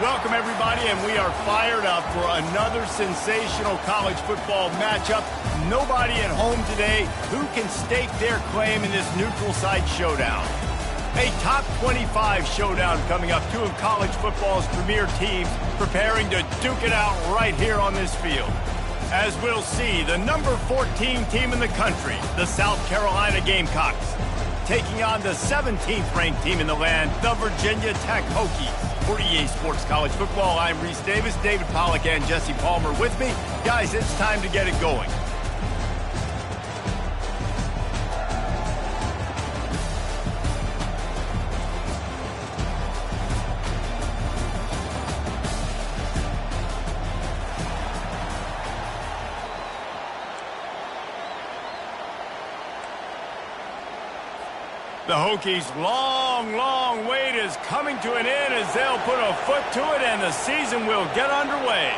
Welcome, everybody, and we are fired up for another sensational college football matchup. Nobody at home today who can stake their claim in this neutral site showdown. A top 25 showdown coming up, two of college football's premier teams preparing to duke it out right here on this field. As we'll see, the number 14 team in the country, the South Carolina Gamecocks, taking on the 17th ranked team in the land, the Virginia Tech Hokies. For EA Sports College Football, I'm Reese Davis, David Pollack, and Jesse Palmer with me. Guys, it's time to get it going. The Hokies' long wait is coming to an end as they'll put a foot to it and the season will get underway.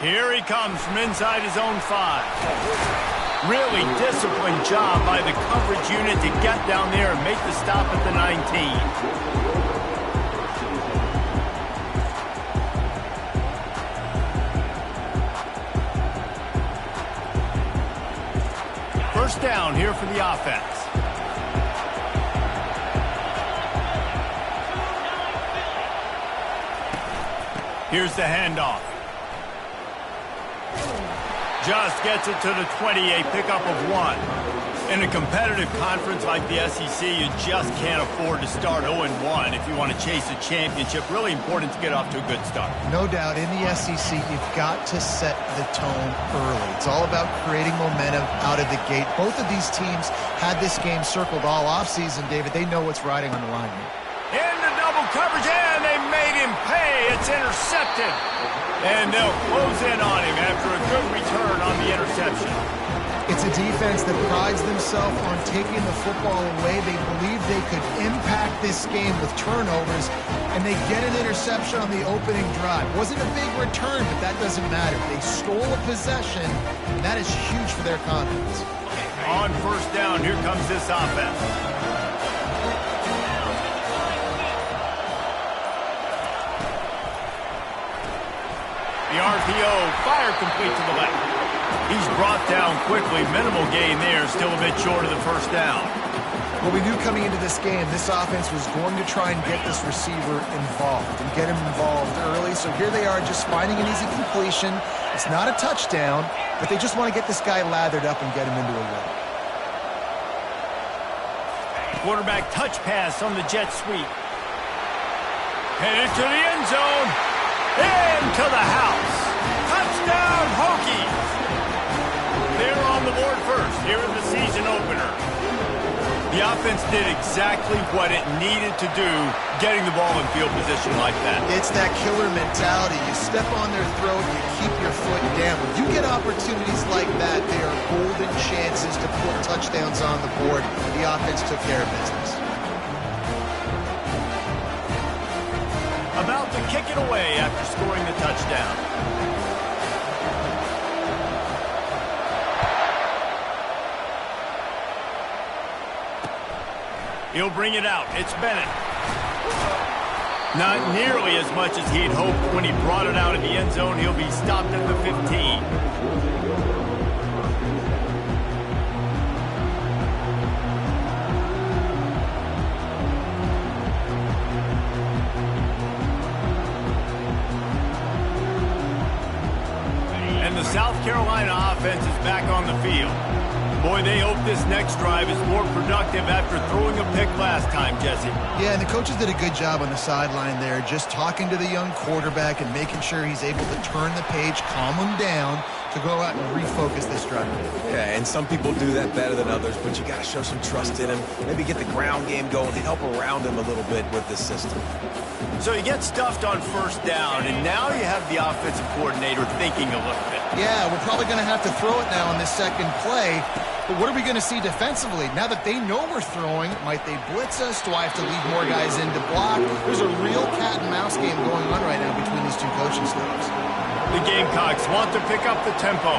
Here he comes from inside his own 5. Really disciplined job by the coverage unit to get down there and make the stop at the 19. First down here for the offense. Here's the handoff. Just gets it to the 20, a pickup of 1. In a competitive conference like the SEC, you just can't afford to start 0-1 if you want to chase a championship. Really important to get off to a good start. No doubt, in the SEC, you've got to set the tone early. It's all about creating momentum out of the gate. Both of these teams had this game circled all offseason, David. They know what's riding on the line here. Into double coverage, and they made him pay. It's intercepted. And they'll close in on him after a good return on the interception. It's a defense that prides themselves on taking the football away. They believe they could impact this game with turnovers, and they get an interception on the opening drive. Wasn't a big return, but that doesn't matter. They stole a possession, and that is huge for their confidence. On first down, here comes this offense. The RPO fired complete to the left. He's brought down quickly. Minimal gain there. Still a bit short of the first down. Well, we knew coming into this game, this offense was going to try and get this receiver involved and get him involved early. So here they are just finding an easy completion. It's not a touchdown, but they just want to get this guy lathered up and get him into a run. Quarterback touch pass on the jet sweep. Headed to the end zone. Into the house. Touchdown, Hokies. They're on the board first here in the season opener. The offense did exactly what it needed to do, getting the ball in field position like that. It's that killer mentality. You step on their throat, you keep your foot down. When you get opportunities like that, they are golden chances to put touchdowns on the board. The offense took care of business. About to kick it away after scoring the touchdown. He'll bring it out. It's Bennett. Not nearly as much as he'd hoped when he brought it out in the end zone. He'll be stopped at the 15. And the South Carolina offense is back on the field. Boy, they hope this next drive is more productive after throwing a pick last time, Jesse. Yeah, and the coaches did a good job on the sideline there, just talking to the young quarterback and making sure he's able to turn the page, calm him down, to go out and refocus this drive. Yeah, and some people do that better than others, but you got to show some trust in him. Maybe get the ground game going, help around him a little bit with this system. So you get stuffed on first down, and now you have the offensive coordinator thinking a little bit. Yeah, we're probably going to have to throw it now on this second play. But what are we going to see defensively? Now that they know we're throwing, might they blitz us? Do I have to leave more guys in to block? There's a real cat and mouse game going on right now between these two coaching staffs. The Gamecocks want to pick up the tempo.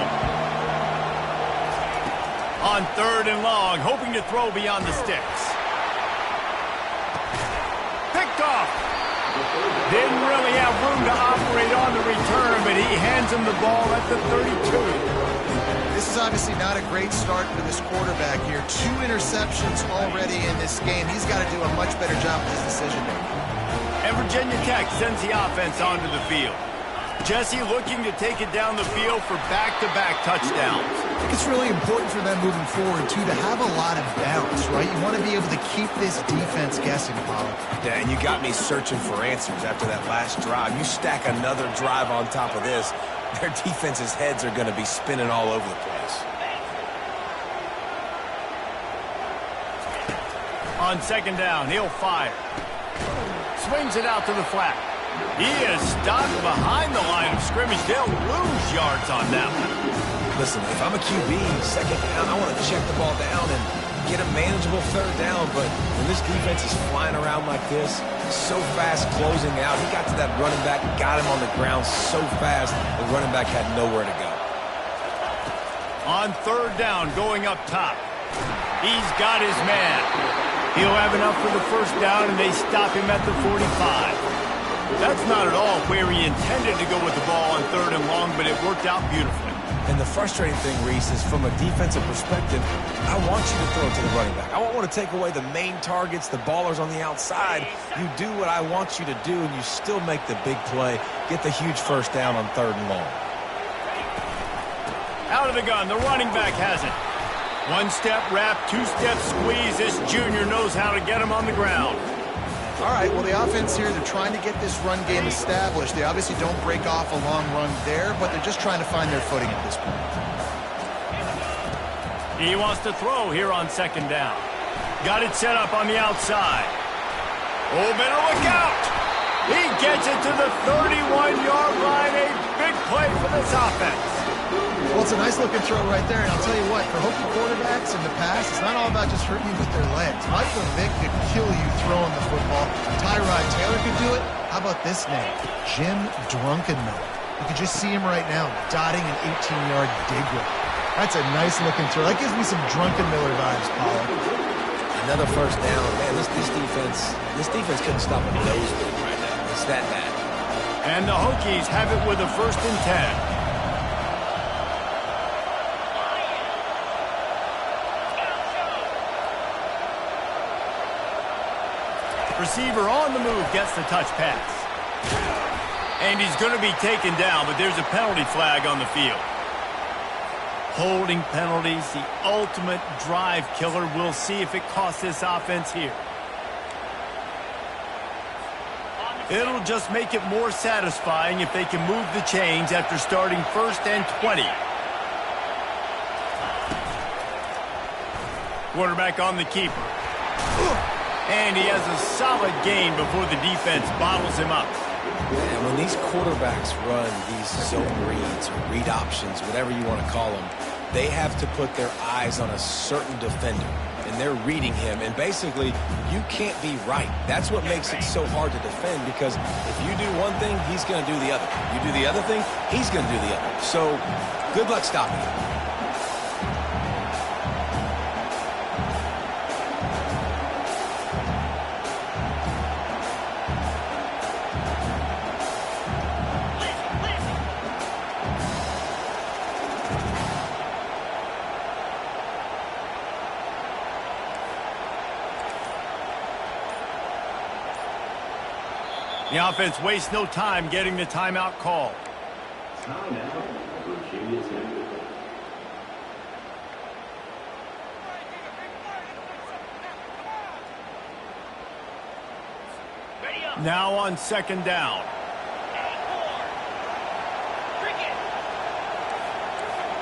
On 3rd and long, hoping to throw beyond the sticks. they have room to operate on the return, but he hands him the ball at the 32. This is obviously not a great start for this quarterback here. 2 interceptions already in this game. He's got to do a much better job with his decision-making. And Virginia Tech sends the offense onto the field. Jesse looking to take it down the field for back-to-back touchdowns. I think it's really important for them moving forward, too, to have a lot of bounce, right? You want to be able to keep this defense guessing, Pollard. Yeah, and you got me searching for answers after that last drive. You stack another drive on top of this, their defense's heads are going to be spinning all over the place. On second down, he'll fire. Swings it out to the flat. He is stopped behind the line of scrimmage. They'll lose yards on that one. Listen, if I'm a QB, second down, I want to check the ball down and get a manageable third down. But when this defense is flying around like this, so fast closing out, he got to that running back, got him on the ground so fast, the running back had nowhere to go. On third down, going up top. He's got his man. He'll have enough for the first down, and they stop him at the 45. That's not at all where he intended to go with the ball on third and long, but it worked out beautifully. And the frustrating thing, Reese, is from a defensive perspective, I want you to throw it to the running back. I don't want to take away the main targets, the ballers on the outside. You do what I want you to do, and you still make the big play, get the huge first down on third and long. Out of the gun, the running back has it. One-step wrap, two-step squeeze. This junior knows how to get him on the ground. All right, well, the offense here, they're trying to get this run game established. They obviously don't break off a long run there, but they're just trying to find their footing at this point. He wants to throw here on second down. Got it set up on the outside. Oh, better look out! He gets it to the 31-yard line. A big play for this offense. Well, it's a nice-looking throw right there, and I'll tell you what, for Hokie quarterbacks in the past, it's not all about just hurting you with their legs. Michael Vick could kill you throwing the football. Tyrod Taylor could do it. How about this name? Jim Drunkenmiller. You can just see him right now, dotting an 18-yard dig route. That's a nice-looking throw. That gives me some Drunkenmiller vibes, Pollard. Another first down. Man, this defense couldn't stop a nosebleed right now. It's that bad. And the Hokies have it with a 1st and 10. Receiver on the move gets the touch pass. And he's going to be taken down, but there's a penalty flag on the field. Holding penalties, the ultimate drive killer. We'll see if it costs this offense here. It'll just make it more satisfying if they can move the chains after starting 1st and 20. Quarterback on the keeper. And he has a solid gain before the defense bottles him up. And when these quarterbacks run these zone reads or read options, whatever you want to call them, they have to put their eyes on a certain defender. And they're reading him. And basically, you can't be right. That's what makes it so hard to defend, because if you do one thing, he's going to do the other. You do the other thing, he's going to do the other. So good luck stopping him. The offense wastes no time getting the timeout called. Timeout, Virginia Tech. Now on second down.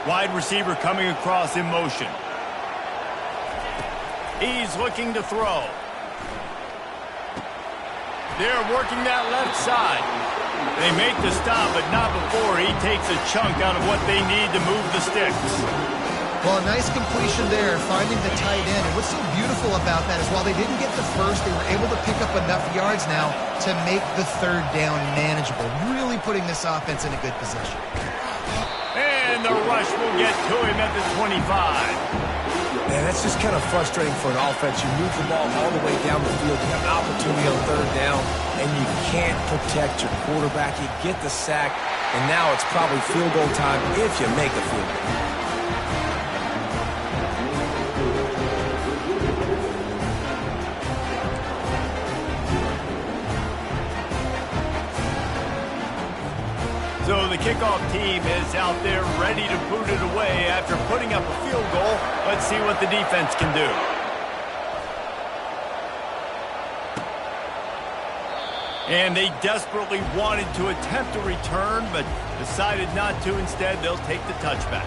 Wide receiver coming across in motion. He's looking to throw. They're working that left side. They make the stop, but not before he takes a chunk out of what they need to move the sticks. Well, a nice completion there, finding the tight end. And what's so beautiful about that is while they didn't get the first, they were able to pick up enough yards now to make the third down manageable, really putting this offense in a good position. And the rush will get to him at the 25. Man, that's just kind of frustrating for an offense. You move the ball all the way down the field. You have an opportunity on third down, and you can't protect your quarterback. You get the sack, and now it's probably field goal time if you make a field goal. So the kickoff team is out there ready to boot it away after putting up a field goal. Let's see what the defense can do. And they desperately wanted to attempt a return, but decided not to. Instead, they'll take the touchback.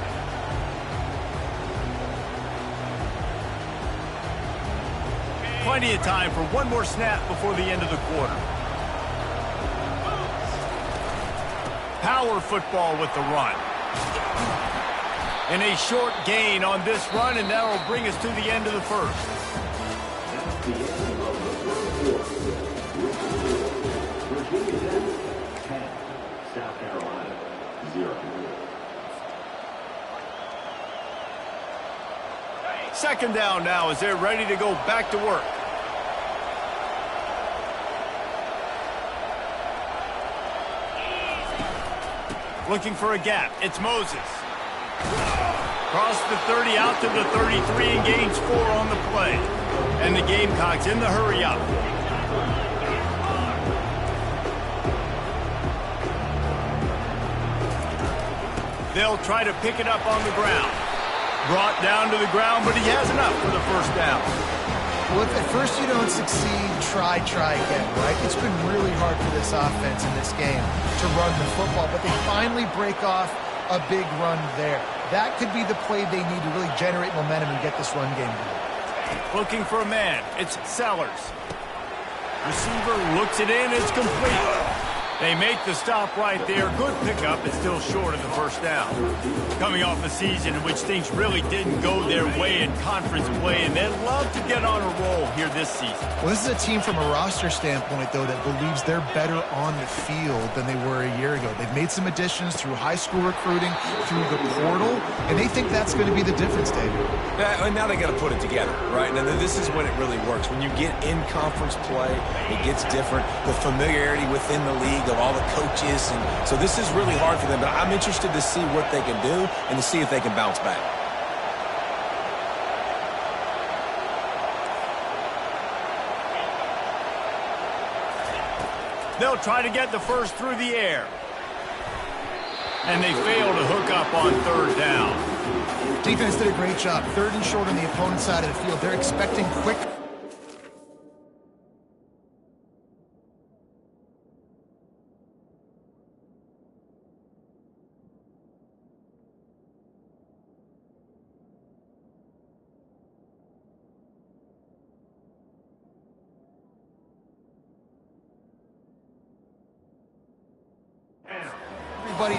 Plenty of time for one more snap before the end of the quarter. Power football with the run. And a short gain on this run, and that will bring us to the end of the first. That's the end of the first quarter. Virginia Tech 10, South Carolina 0. Second down now as they're ready to go back to work. Looking for a gap. It's Moses. Cross the 30 out to the 33 and gains 4 on the play. And the Gamecocks in the hurry up. They'll try to pick it up on the ground. Brought down to the ground, but he has enough for the first down. Well, if at first you don't succeed, try again, right? It's been really hard for this offense in this game to run the football, but they finally break off a big run there. That could be the play they need to really generate momentum and get this run game going. Looking for a man. It's Sellers. Receiver looks it in. It's complete. They make the stop right there. Good pickup. It's still short of the first down. Coming off a season in which things really didn't go their way in conference play, and they'd love to get on a roll here this season. Well, this is a team from a roster standpoint, though, that believes they're better on the field than they were a year ago. They've made some additions through high school recruiting, through the portal, and they think that's going to be the difference, David. Yeah, and now they got to put it together, right? Now, this is when it really works. When you get in conference play, it gets different. The familiarity within the league of all the coaches, and so this is really hard for them, but I'm interested to see what they can do and to see if they can bounce back. They'll try to get the first through the air. And they fail to hook up on third down. Defense did a great job. Third and short on the opponent's side of the field. They're expecting quick.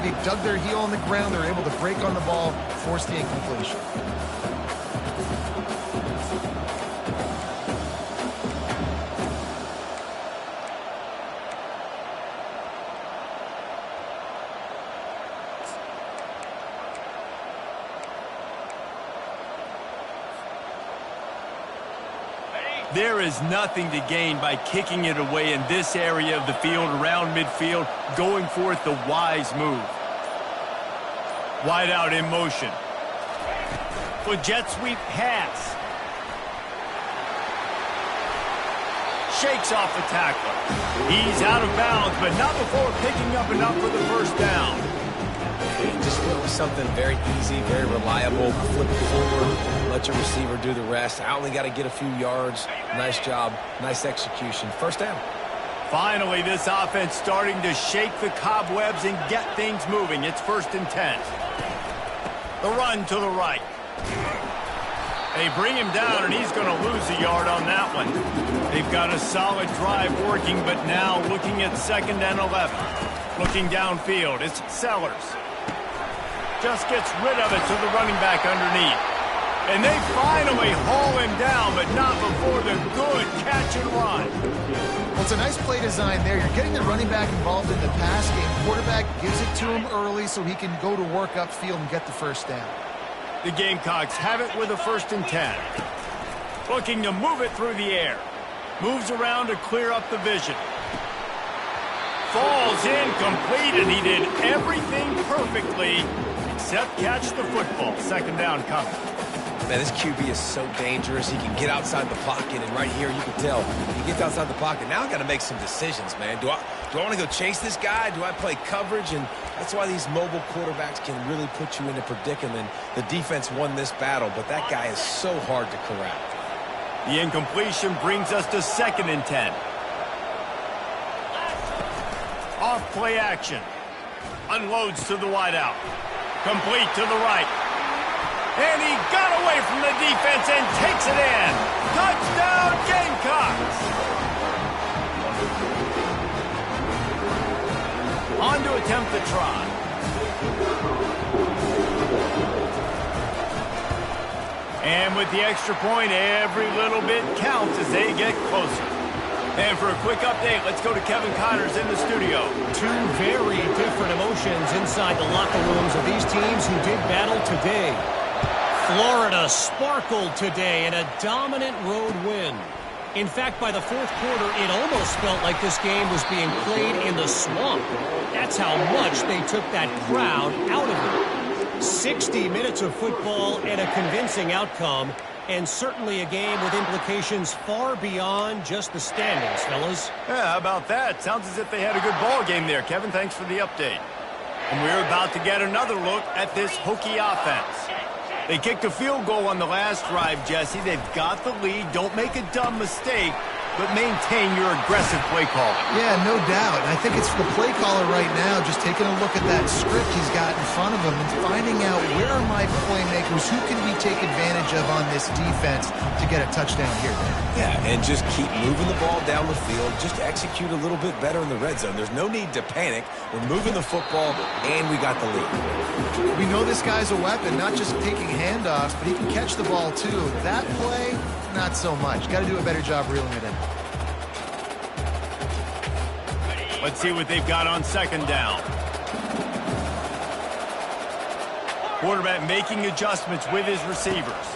They dug their heel on the ground. They're able to break on the ball, force the incompletion. There is nothing to gain by kicking it away in this area of the field, around midfield, going for it the wise move. Wide out in motion. With jet sweep pass. Shakes off the tackler. He's out of bounds, but not before picking up enough for the first down. Just went with something very easy, very reliable. Flip it forward, let your receiver do the rest. I only got to get a few yards. Nice job, nice execution. First down. Finally, this offense starting to shake the cobwebs and get things moving. It's 1st and 10. The run to the right. They bring him down, and he's going to lose a yard on that one. They've got a solid drive working, but now looking at 2nd and 11. Looking downfield, it's Sellers. Just gets rid of it to the running back underneath. And they finally haul him down, but not before the good catch and run. Well, it's a nice play design there. You're getting the running back involved in the pass game. Quarterback gives it to him early so he can go to work upfield and get the first down. The Gamecocks have it with a 1st and 10. Looking to move it through the air. Moves around to clear up the vision. Falls incomplete, and he did everything perfectly except catch the football. 2nd down coming. Man, this QB is so dangerous. He can get outside the pocket, and right here you can tell he gets outside the pocket. Now I got to make some decisions, man. Do I want to go chase this guy? Do I play coverage? And that's why these mobile quarterbacks can really put you in a predicament. The defense won this battle, but that guy is so hard to corral. The incompletion brings us to 2nd and 10. Off play action. Unloads to the wideout. Complete to the right. And he got away from the defense and takes it in. Touchdown, Gamecocks! On to attempt the try. And with the extra point, every little bit counts as they get closer. And for a quick update, let's go to Kevin Connors in the studio. Two very different emotions inside the locker rooms of these teams who did battle today. Florida sparkled today in a dominant road win. In fact, by the 4th quarter, it almost felt like this game was being played in the swamp. That's how much they took that crowd out of it. 60 minutes of football and a convincing outcome, and certainly a game with implications far beyond just the standings, fellas. Yeah, how about that? Sounds as if they had a good ball game there. Kevin, thanks for the update. And we're about to get another look at this Hokie offense. They kicked a field goal on the last drive, Jesse. They've got the lead. Don't make a dumb mistake, but maintain your aggressive play calling. Yeah, no doubt. And I think it's the play caller right now just taking a look at that script he's got in front of him and finding out where are my playmakers, who can we take advantage of on this defense to get a touchdown here. Yeah, and just keep moving the ball down the field. Just execute a little bit better in the red zone. There's no need to panic. We're moving the football, and we got the lead. We know this guy's a weapon, not just taking handoffs, but he can catch the ball too. That play, not so much. Got to do a better job reeling it in. Let's see what they've got on 2nd down. Quarterback making adjustments with his receivers.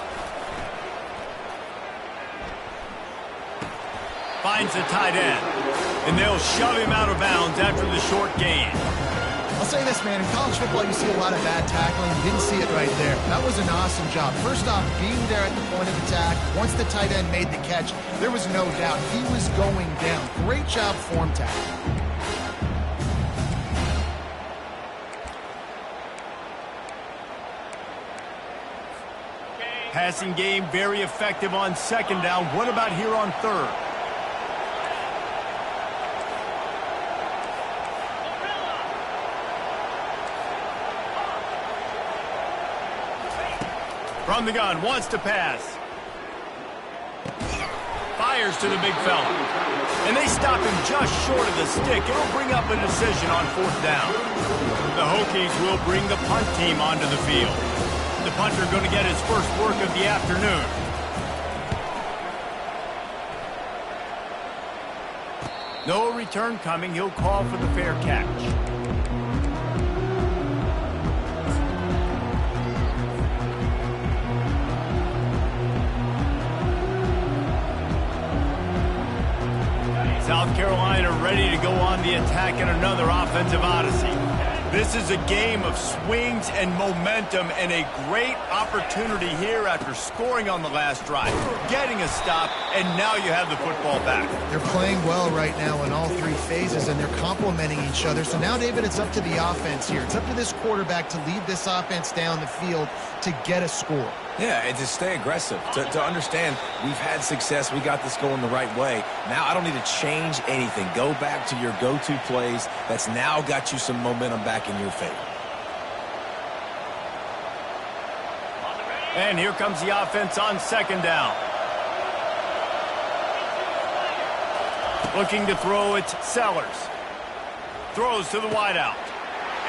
Finds the tight end. And they'll shove him out of bounds after the short gain. I'll say this, man. In college football, you see a lot of bad tackling. You didn't see it right there. That was an awesome job. First off, being there at the point of attack. Once the tight end made the catch, there was no doubt he was going down. Great job form tackling. Passing game very effective on 2nd down. What about here on 3rd? From the gun, wants to pass. Fires to the big fella. And they stop him just short of the stick. It'll bring up a decision on 4th down. The Hokies will bring the punt team onto the field. The punter going to get his first work of the afternoon. No return coming. He'll call for the fair catch. South Carolina ready to go on the attack in another offensive odyssey. This is a game of swings and momentum and a great opportunity here after scoring on the last drive, getting a stop, and now you have the football back. They're playing well right now in all 3 phases, and they're complementing each other. So now, David, it's up to the offense here. It's up to this quarterback to lead this offense down the field to get a score. Yeah, and to stay aggressive, to understand we've had success, we got this going the right way. Now I don't need to change anything. Go back to your go-to plays. That's now got you some momentum back in your favor. And here comes the offense on 2nd down. Looking to throw, it's Sellers. Throws to the wideout.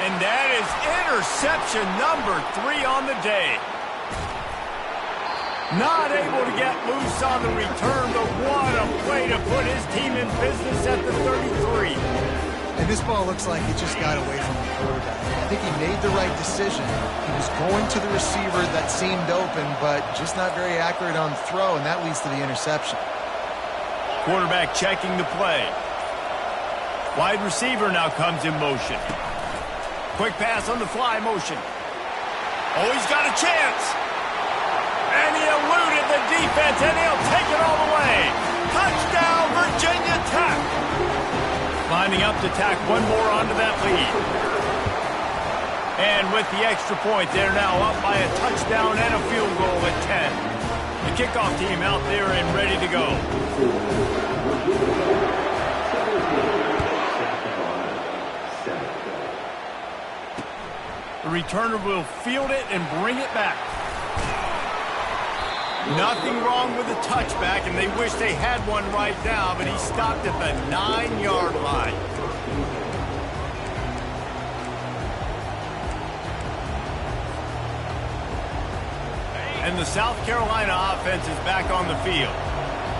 And that is interception number 3 on the day. Not able to get loose on the return, but what a play to put his team in business at the 33. And this ball looks like it just got away from the quarterback. I think he made the right decision. He was going to the receiver that seemed open, but just not very accurate on the throw, and that leads to the interception. Quarterback checking the play. Wide receiver now comes in motion. Quick pass on the fly motion. Oh, he's got a chance. And he eluded the defense, and he'll take it all the way. Touchdown, Virginia Tech. Lining up to tack one more onto that lead. And with the extra point, they're now up by a touchdown and a field goal at 10. The kickoff team out there and ready to go. The returner will field it and bring it back. Nothing wrong with the touchback, and they wish they had one right now, but he stopped at the 9-yard line. And the South Carolina offense is back on the field.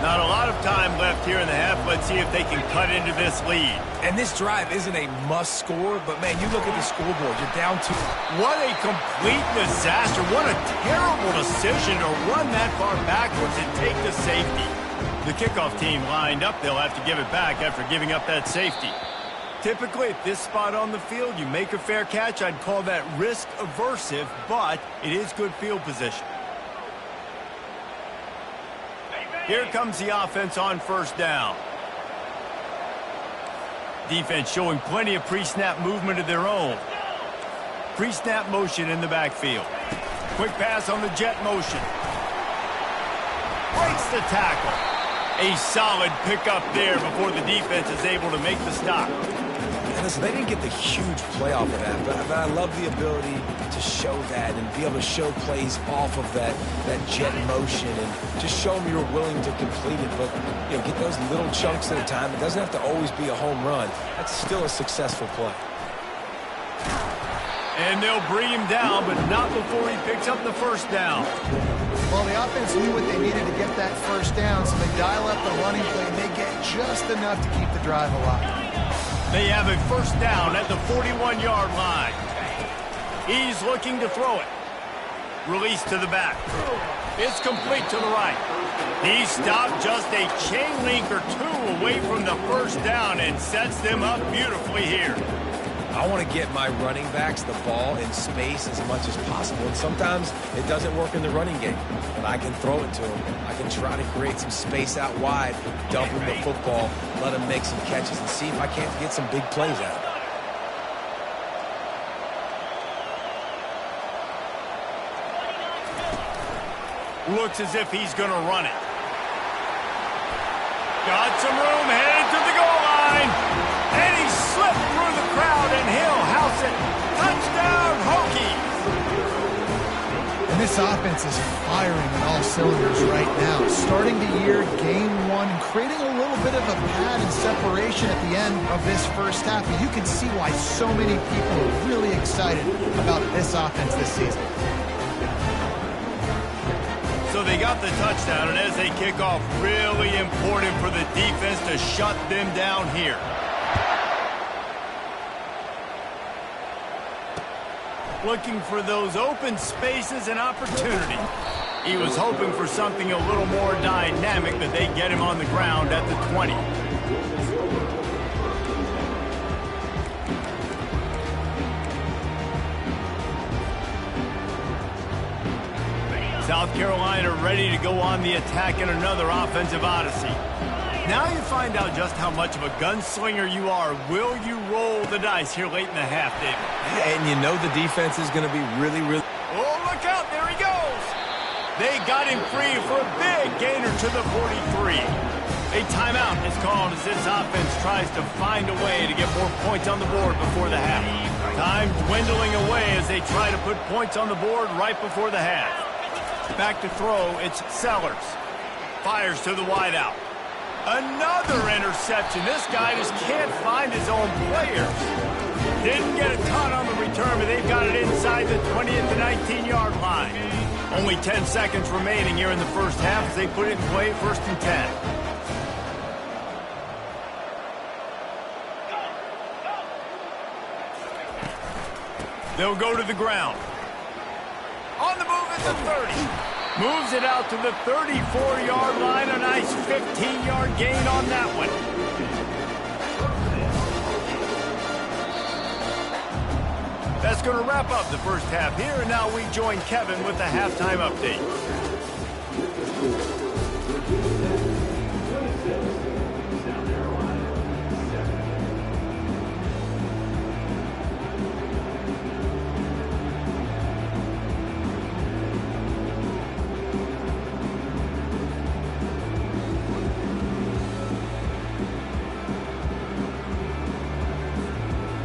Not a lot of time left here in the half. Let's see if they can cut into this lead. And this drive isn't a must score, but man, you look at the scoreboard, you're down 2. What a complete disaster. What a terrible decision to run that far backwards and take the safety. The kickoff team lined up. They'll have to give it back after giving up that safety. Typically, at this spot on the field, you make a fair catch. I'd call that risk aversive, but it is good field position. Here comes the offense on first down. Defense showing plenty of pre-snap movement of their own. Pre-snap motion in the backfield. Quick pass on the jet motion. Breaks the tackle. A solid pickup there before the defense is able to make the stop. And listen, they didn't get the huge play off of that, but I love the ability to show that and be able to show plays off of that jet motion and just show them you're willing to complete it. But, you know, get those little chunks at a time. It doesn't have to always be a home run. That's still a successful play. And they'll bring him down, but not before he picks up the first down. Well, the offense knew what they needed to get that first down, so they dial up the running play, and they get just enough to keep the drive alive. They have a first down at the 41-yard line. He's looking to throw it. Release to the back. It's complete to the right. He stopped just a chain link or two away from the first down and sets them up beautifully here. I want to get my running backs the ball in space as much as possible. And sometimes it doesn't work in the running game, but I can throw it to them. I can try to create some space out wide, dump him the football, let him make some catches, and see if I can't get some big plays out of it. Looks as if he's going to run it. Got some room, headed to the goal line. And he slipped through the crowd, and he'll house it. Touchdown, Hokies! And this offense is firing on all cylinders right now. Starting the year, game one, and creating a little bit of a pad and separation at the end of this first half. And you can see why so many people are really excited about this offense this season. So they got the touchdown, and as they kick off, really important for the defense to shut them down here. Looking for those open spaces and opportunity. He was hoping for something a little more dynamic, but they get him on the ground at the 20. South Carolina ready to go on the attack in another offensive odyssey. Now you find out just how much of a gunslinger you are. Will you roll the dice here late in the half, David? And you know the defense is going to be really... Oh, look out. There he goes. They got him free for a big gainer to the 43. A timeout is called as this offense tries to find a way to get more points on the board before the half. Time dwindling away as they try to put points on the board right before the half. Back to throw, it's Sellers. Fires to the wideout. Another interception. This guy just can't find his own players. Didn't get a ton on the return, but they've got it inside the 20 at the 19-yard line. Only 10 seconds remaining here in the first half as they put it in play, 1st and 10. They'll go to the ground. On the move at the 30. Moves it out to the 34-yard line. A nice 15-yard gain on that one. That's going to wrap up the first half here, and now we join Kevin with the halftime update.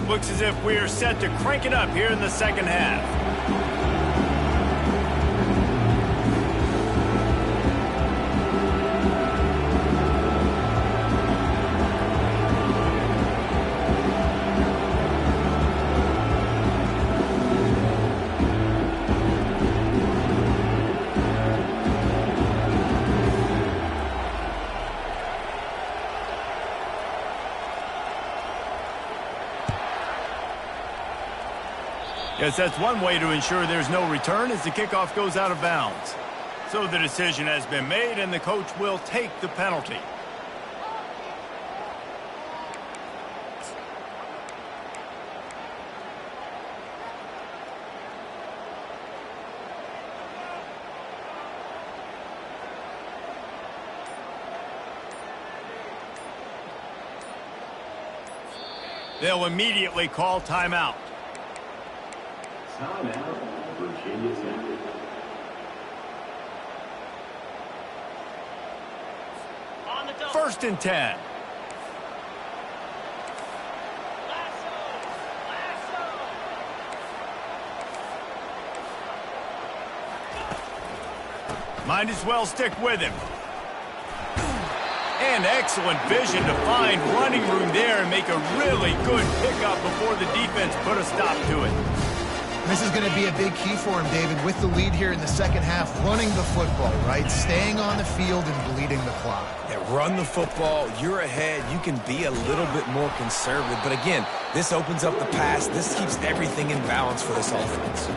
Looks as if we are set to crank it up here in the second half. Yes, that's one way to ensure there's no return as the kickoff goes out of bounds. So the decision has been made, and the coach will take the penalty. They'll immediately call timeout. Timeout, Virginia Tech. First and 10. Might as well stick with him. And excellent vision to find running room there and make a really good pickup before the defense put a stop to it. This is going to be a big key for him, David, with the lead here in the second half, running the football, right? Staying on the field and bleeding the clock. Yeah, run the football. You're ahead. You can be a little bit more conservative. But again, this opens up the pass. This keeps everything in balance for this offense.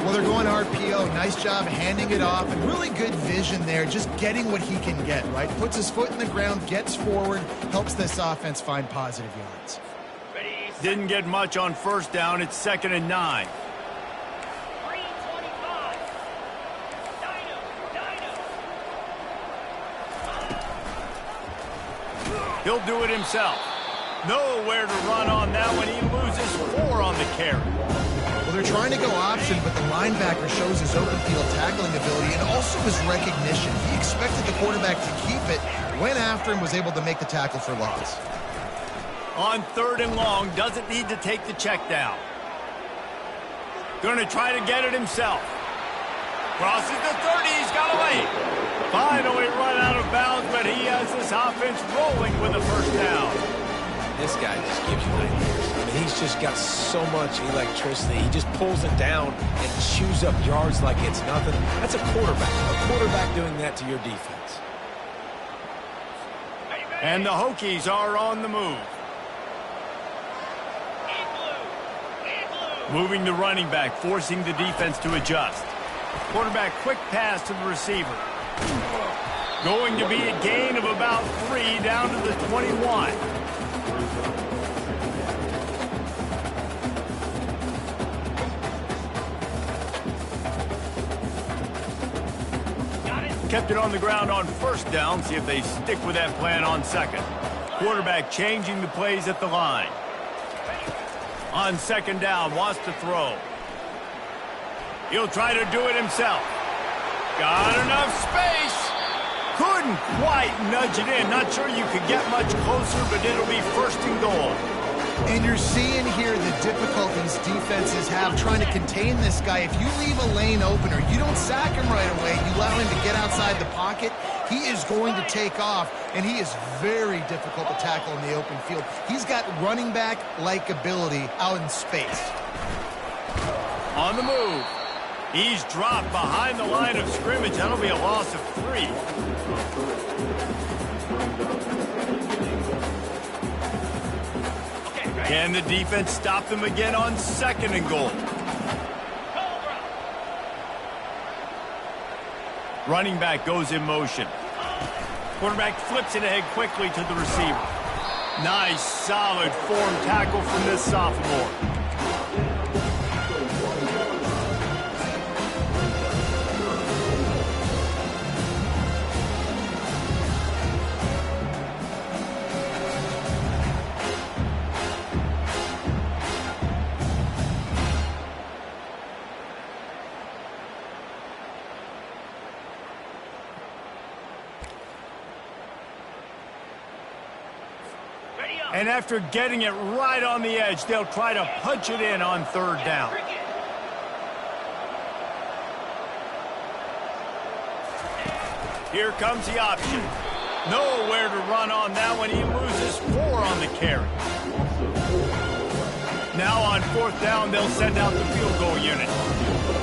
Well, they're going RPO. Nice job handing it off, and really good vision there, just getting what he can get, right? Puts his foot in the ground, gets forward, helps this offense find positive yards. Didn't get much on first down. It's 2nd and 9. He'll do it himself. Nowhere to run on that one. He loses 4 on the carry. Well, they're trying to go option, but the linebacker shows his open field tackling ability and also his recognition. He expected the quarterback to keep it, went after him, was able to make the tackle for loss. On 3rd and long, doesn't need to take the check down. Going to try to get it himself. Crosses the 30, he's got away. Finally run out of bounds, but he has this offense rolling with a first down. This guy just gives you nightmares. I mean, he's just got so much electricity. He just pulls it down and chews up yards like it's nothing. That's a quarterback. A quarterback doing that to your defense. And the Hokies are on the move. Moving the running back, forcing the defense to adjust. Quarterback quick pass to the receiver. Going to be a gain of about 3 down to the 21. Kept it on the ground on first down. See if they stick with that plan on 2nd. Quarterback changing the plays at the line. On 2nd down, wants to throw. He'll try to do it himself. Got enough space. Couldn't quite nudge it in. Not sure you could get much closer, but it'll be 1st and goal. And you're seeing here the difficulties defenses have trying to contain this guy. If you leave a lane open or you don't sack him right away, you allow him to get outside the pocket, he is going to take off, and he is very difficult to tackle in the open field. He's got running back-like ability out in space. On the move. He's dropped behind the line of scrimmage. That'll be a loss of 3. Can the defense stop them again on 2nd and goal? Running back goes in motion. Quarterback flips it ahead quickly to the receiver. Nice, solid form tackle from this sophomore. And after getting it right on the edge, they'll try to punch it in on third down. Here comes the option. Nowhere to run on that one. He loses 4 on the carry. Now on fourth down, they'll send out the field goal unit.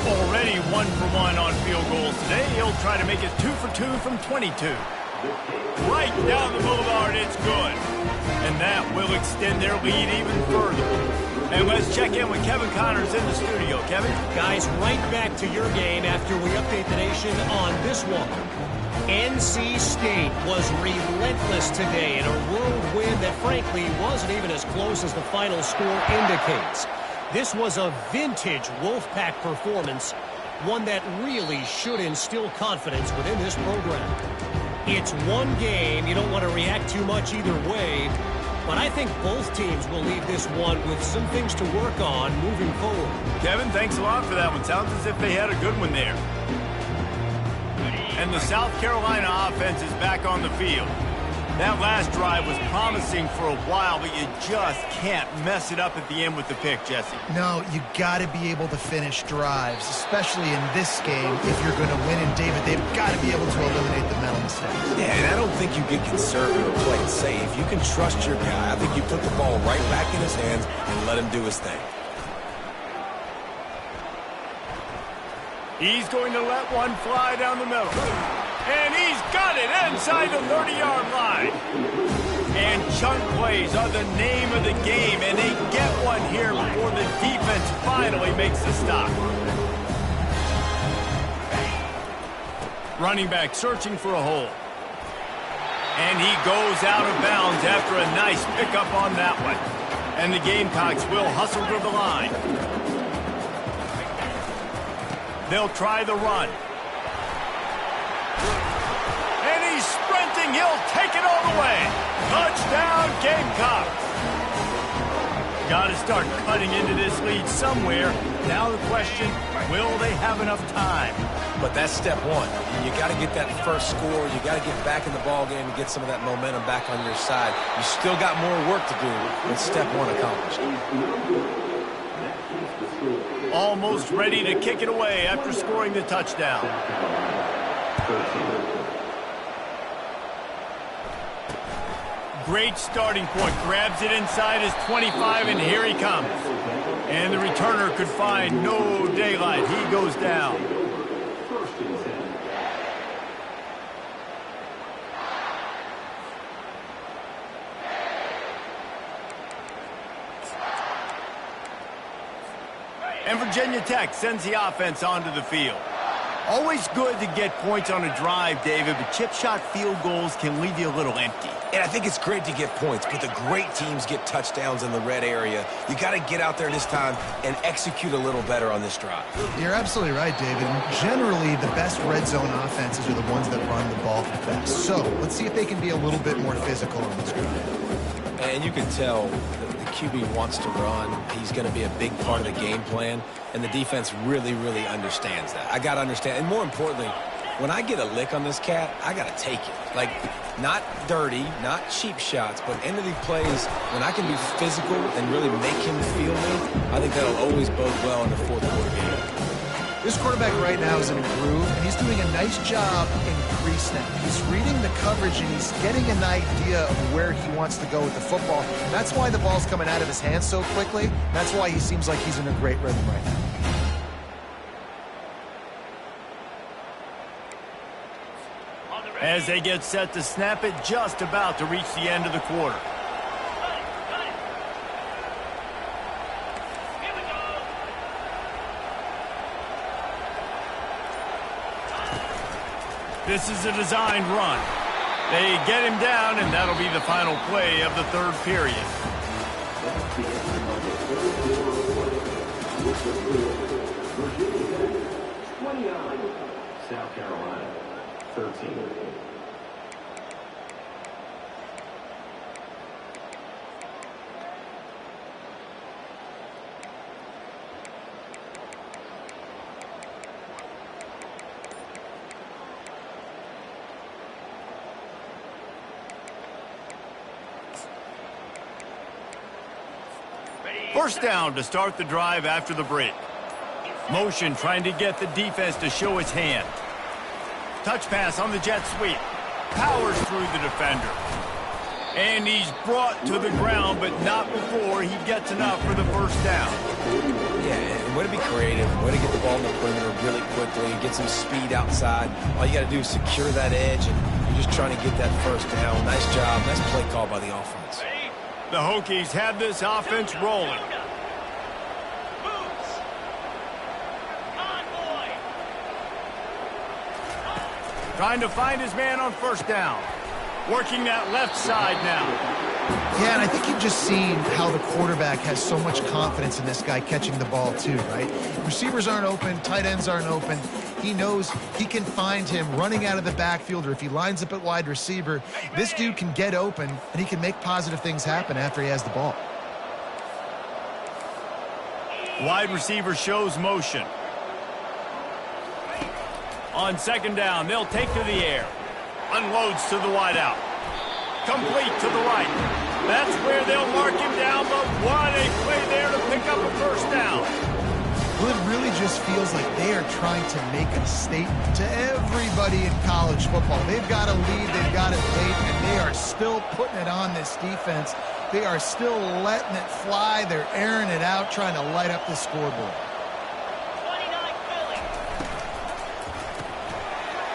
Already 1 for 1 on field goals today. He'll try to make it 2 for 2 from 22. Right down the boulevard, it's good. And that will extend their lead even further. And let's check in with Kevin Connors in the studio. Kevin? Guys, right back to your game after we update the nation on this one. NC State was relentless today in a road win that frankly wasn't even as close as the final score indicates. This was a vintage Wolfpack performance, one that really should instill confidence within this program. It's one game. You don't want to react too much either way. But I think both teams will leave this one with some things to work on moving forward. Kevin, thanks a lot for that one. Sounds as if they had a good one there. And the South Carolina offense is back on the field. That last drive was promising for a while, but you just can't mess it up at the end with the pick, Jesse. No, you got to be able to finish drives, especially in this game. If you're going to win, and David, they've got to be able to eliminate the mental mistakes. Yeah, and I don't think you get conservative or play it safe. You can trust your guy. I think you put the ball right back in his hands and let him do his thing. He's going to let one fly down the middle. And he's got it inside the 30-yard line. And chunk plays are the name of the game, and they get one here before the defense finally makes the stop. Running back searching for a hole. And he goes out of bounds after a nice pickup on that one. And the Gamecocks will hustle to the line. They'll try the run. And he's sprinting. He'll take it all the way. Touchdown, Gamecocks. Got to start cutting into this lead somewhere. Now the question, will they have enough time? But that's step one. You got to get that first score. You got to get back in the ball game and get some of that momentum back on your side. You still got more work to do, but step one accomplished. Almost ready to kick it away after scoring the touchdown. Great starting point. Grabs it inside his 25, and here he comes. And the returner could find no daylight. He goes down. And Virginia Tech sends the offense onto the field. Always good to get points on a drive, David, but chip shot field goals can leave you a little empty. And I think it's great to get points, but the great teams get touchdowns in the red area. You got to get out there this time and execute a little better on this drive. You're absolutely right, David. Generally, the best red zone offenses are the ones that run the ball the best. So let's see if they can be a little bit more physical on this drive. And you can tell the QB wants to run. He's going to be a big part of the game plan, and the defense really, really understands that. I got to understand, and more importantly, when I get a lick on this cat, I got to take it. Like, not dirty, not cheap shots, but end of the plays, when I can be physical and really make him feel me, I think that'll always bode well in the fourth quarter game. This quarterback right now is in a groove, and he's doing a nice job in pre-snap. He's reading the coverage, and he's getting an idea of where he wants to go with the football. That's why the ball's coming out of his hands so quickly. That's why he seems like he's in a great rhythm right now. As they get set to snap it, just about to reach the end of the quarter. This is a designed run. They get him down, and that'll be the final play of the third period. South Carolina, 13. First down to start the drive after the break. Motion trying to get the defense to show its hand. Touch pass on the jet sweep. Powers through the defender. And he's brought to the ground, but not before he gets enough for the first down. Yeah, and way to be creative, way to get the ball in the perimeter really quickly, get some speed outside. All you got to do is secure that edge, and you're just trying to get that first down. Nice job, nice play call by the offense. The Hokies have this offense rolling. Trying to find his man on first down. Working that left side now. Yeah, and I think you've just seen how the quarterback has so much confidence in this guy catching the ball too, right? Receivers aren't open, tight ends aren't open. He knows he can find him running out of the backfield, or if he lines up at wide receiver, this dude can get open, and he can make positive things happen after he has the ball. Wide receiver shows motion. On second down, they'll take to the air. Unloads to the wideout. Complete to the right. That's where they'll mark him down, but what a play there to pick up a first down. Well, it really just feels like they are trying to make a statement to everybody in college football. They've got a lead, they've got it late, and they are still putting it on this defense. They are still letting it fly. They're airing it out, trying to light up the scoreboard.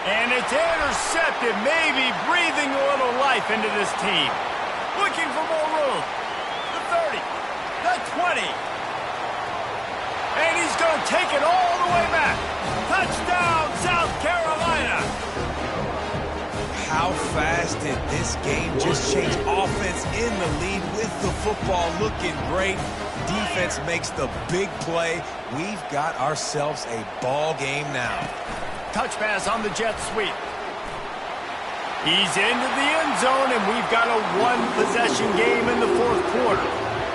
And it's intercepted, maybe breathing a little life into this team. Looking for more room. The 30, the 20. And he's going to take it all the way back. Touchdown, South Carolina. How fast did this game just change? Offense in the lead with the football looking great. Defense makes the big play. We've got ourselves a ball game now. Touch pass on the jet sweep. He's into the end zone, and we've got a one-possession game in the fourth quarter.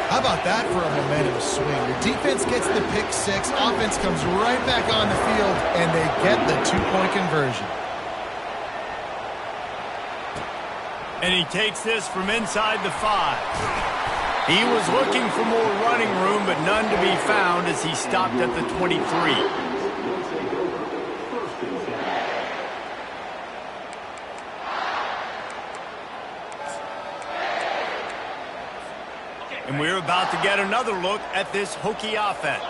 How about that for a momentum swing? The defense gets the pick six, offense comes right back on the field, and they get the two-point conversion. And he takes this from inside the 5. He was looking for more running room, but none to be found as he stopped at the 23. And we're about to get another look at this Hokie offense.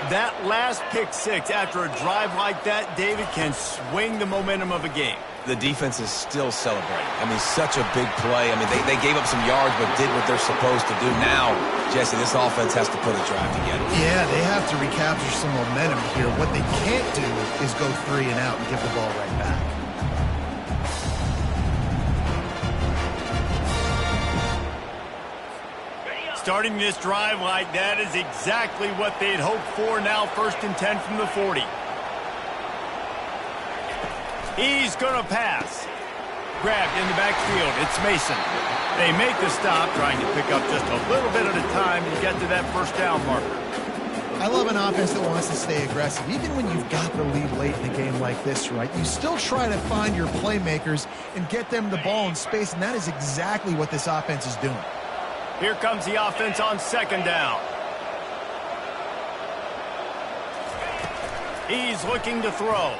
That last pick six after a drive like that, David, can swing the momentum of a game. The defense is still celebrating. I mean, such a big play. I mean, they gave up some yards but did what they're supposed to do. Now, Jesse, this offense has to put a drive together. Yeah, they have to recapture some momentum here. What they can't do is go 3 and out and give the ball right back. Starting this drive like that is exactly what they'd hoped for. Now 1st and 10 from the 40. He's going to pass. Grabbed in the backfield. It's Mason. They make the stop, trying to pick up just a little bit at a time to get to that first down marker. I love an offense that wants to stay aggressive. Even when you've got the lead late in a game like this, right, you still try to find your playmakers and get them the ball in space, and that is exactly what this offense is doing. Here comes the offense on second down. He's looking to throw.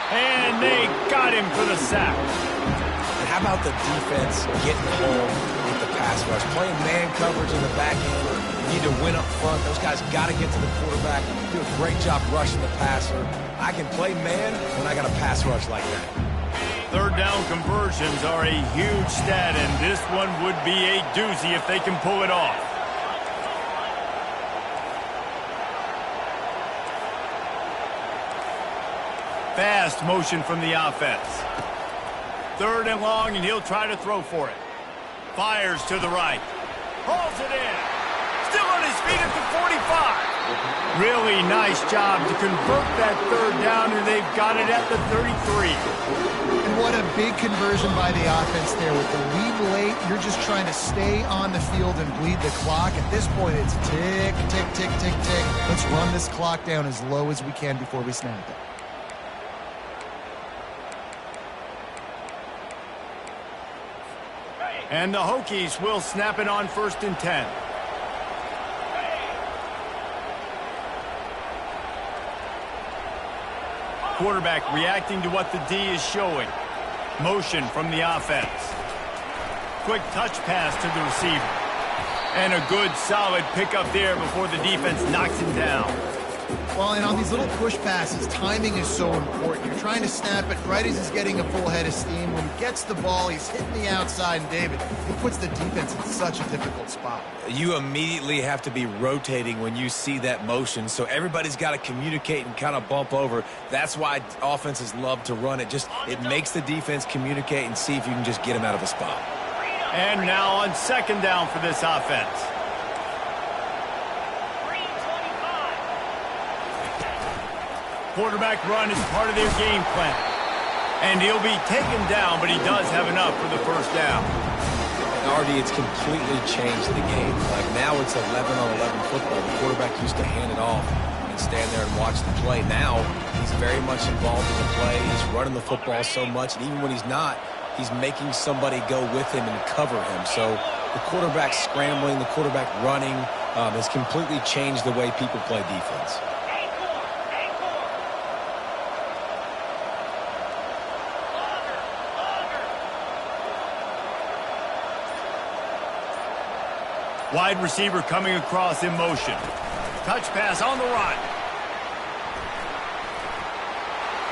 And they got him for the sack. And how about the defense getting home with the pass rush? Playing man coverage in the back end. You need to win up front. Those guys got to get to the quarterback. Do a great job rushing the passer. I can play man when I got a pass rush like that. Third down conversions are a huge stat, and this one would be a doozy if they can pull it off. Fast motion from the offense. 3rd and long, and he'll try to throw for it. Fires to the right. Hauls it in. Still on his feet at the 45. Really nice job to convert that 3rd down, and they've got it at the 33. And what a big conversion by the offense there. With the lead late, you're just trying to stay on the field and bleed the clock. At this point, it's tick, tick, tick, tick, tick. Let's run this clock down as low as we can before we snap it. And the Hokies will snap it on 1st and 10. Quarterback reacting to what the D is showing. Motion from the offense. Quick touch pass to the receiver. And a good, solid pickup there before the defense knocks him down. Well, and on these little push passes, timing is so important. You're trying to snap it right as he's getting a full head of steam. When he gets the ball, he's hitting the outside, and David, he puts the defense in such a difficult spot. You immediately have to be rotating when you see that motion, so everybody's got to communicate and kind of bump over. That's why offenses love to run it. It makes the defense communicate and see if you can just get him out of a spot. And now on 2nd down for this offense. Quarterback run is part of their game plan. And he'll be taken down, but he does have enough for the 1st down. Already, it's completely changed the game. Like now it's 11-on-11 football. The quarterback used to hand it off and stand there and watch the play. Now he's very much involved in the play. He's running the football so much, and even when he's not, he's making somebody go with him and cover him. So the quarterback scrambling, the quarterback running has completely changed the way people play defense. Wide receiver coming across in motion. Touch pass on the run.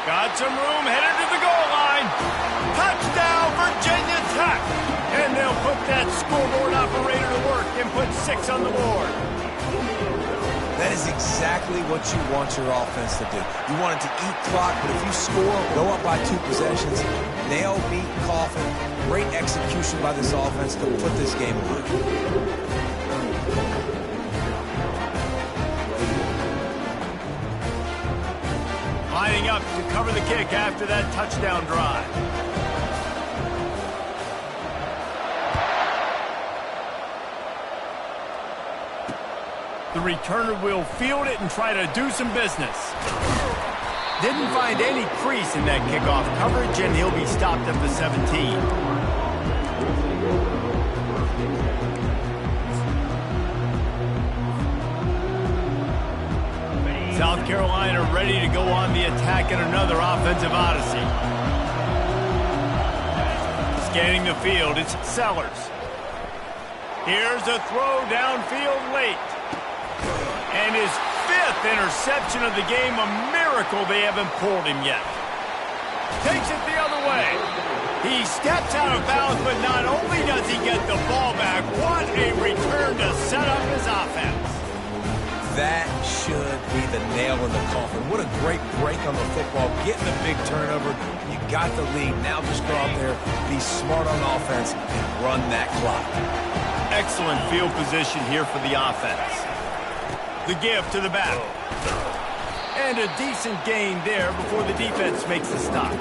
Got some room, headed to the goal line. Touchdown, Virginia Tech. And they'll put that scoreboard operator to work and put 6 on the board. That is exactly what you want your offense to do. You want it to eat clock, but if you score, go up by 2 possessions, nail, beat, coffin. Great execution by this offense to put this game away. Lining up to cover the kick after that touchdown drive. The returner will field it and try to do some business. Didn't find any crease in that kickoff coverage, and he'll be stopped at the 17. South Carolina ready to go on the attack in another offensive odyssey. Scanning the field, it's Sellers. Here's a throw downfield late. And his 5th interception of the game, a miracle they haven't pulled him yet. Takes it the other way. He steps out of bounds, but not only does he get the ball back, what a return to set up his offense. That should be the nail in the coffin. What a great break on the football. Getting a big turnover. You got the lead. Now just go out there, be smart on offense, and run that clock. Excellent field position here for the offense. The give to the back. And a decent gain there before the defense makes the stop.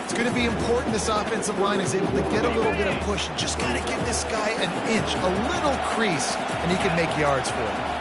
It's going to be important this offensive line is able to get a little bit of push. Just got to give this guy an inch, a little crease, and he can make yards for it.